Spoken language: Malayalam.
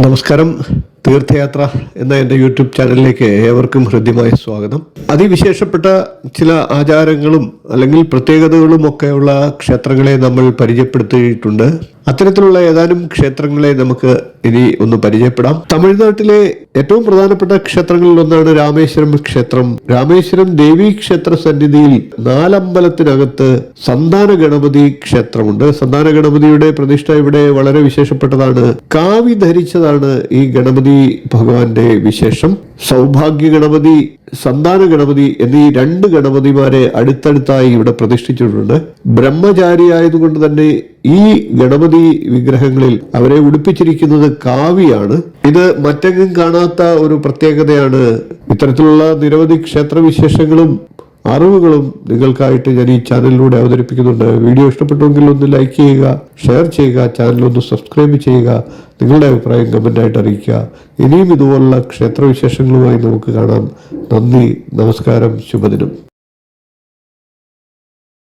നമസ്കാരം. തീർത്ഥയാത്ര എന്ന എൻ്റെ യൂട്യൂബ് ചാനലിലേക്ക് ഏവർക്കും ഹൃദ്യമായ സ്വാഗതം. അതിവിശേഷപ്പെട്ട ചില ആചാരങ്ങളും അല്ലെങ്കിൽ പ്രത്യേകതകളും ഒക്കെയുള്ള ക്ഷേത്രങ്ങളെ നമ്മൾ പരിചയപ്പെടുത്തിയിട്ടുണ്ട്. അത്തരത്തിലുള്ള ഏതാനും ക്ഷേത്രങ്ങളെ നമുക്ക് ഇനി ഒന്ന് പരിചയപ്പെടാം. തമിഴ്നാട്ടിലെ ഏറ്റവും പ്രധാനപ്പെട്ട ക്ഷേത്രങ്ങളിൽ ഒന്നാണ് രാമേശ്വരം ക്ഷേത്രം. രാമേശ്വരം ദേവീ ക്ഷേത്ര സന്നിധിയിൽ നാലമ്പലത്തിനകത്ത് സന്താന ഗണപതി ക്ഷേത്രമുണ്ട്. സന്താന ഗണപതിയുടെ പ്രതിഷ്ഠ ഇവിടെ വളരെ വിശേഷപ്പെട്ടതാണ്. കാവി ധരിച്ചതാണ് ഈ ഗണപതി ഭഗവാന്റെ വിശേഷം. സൗഭാഗ്യ ഗണപതി, സന്താന ഗണപതി എന്നീ രണ്ട് ഗണപതിമാരെ അടുത്തടുത്തായി ഇവിടെ പ്രതിഷ്ഠിച്ചിട്ടുണ്ട്. ബ്രഹ്മചാരിയായതുകൊണ്ട് തന്നെ ഈ ഗണപതി വിഗ്രഹങ്ങളിൽ അവരെ ഉടുപ്പിച്ചിരിക്കുന്നത് കാവിയാണ്. ഇത് മറ്റെങ്ങും കാണാത്ത ഒരു പ്രത്യേകതയാണ്. ഇത്തരത്തിലുള്ള നിരവധി ക്ഷേത്രവിശേഷങ്ങളും അറിവുകളും നിങ്ങൾക്കായിട്ട് ഞാൻ ഈ ചാനലിലൂടെ അവതരിപ്പിക്കുന്നുണ്ട്. വീഡിയോ ഇഷ്ടപ്പെട്ടുവെങ്കിൽ ഒന്ന് ലൈക്ക് ചെയ്യുക, ഷെയർ ചെയ്യുക, ചാനലൊന്ന് സബ്സ്ക്രൈബ് ചെയ്യുക, നിങ്ങളുടെ അഭിപ്രായം കമൻ്റായിട്ട് അറിയിക്കുക. ഇനിയും ഇതുപോലുള്ള ക്ഷേത്രവിശേഷങ്ങളുമായി നമുക്ക് കാണാം. നന്ദി, നമസ്കാരം, ശുഭദിനം.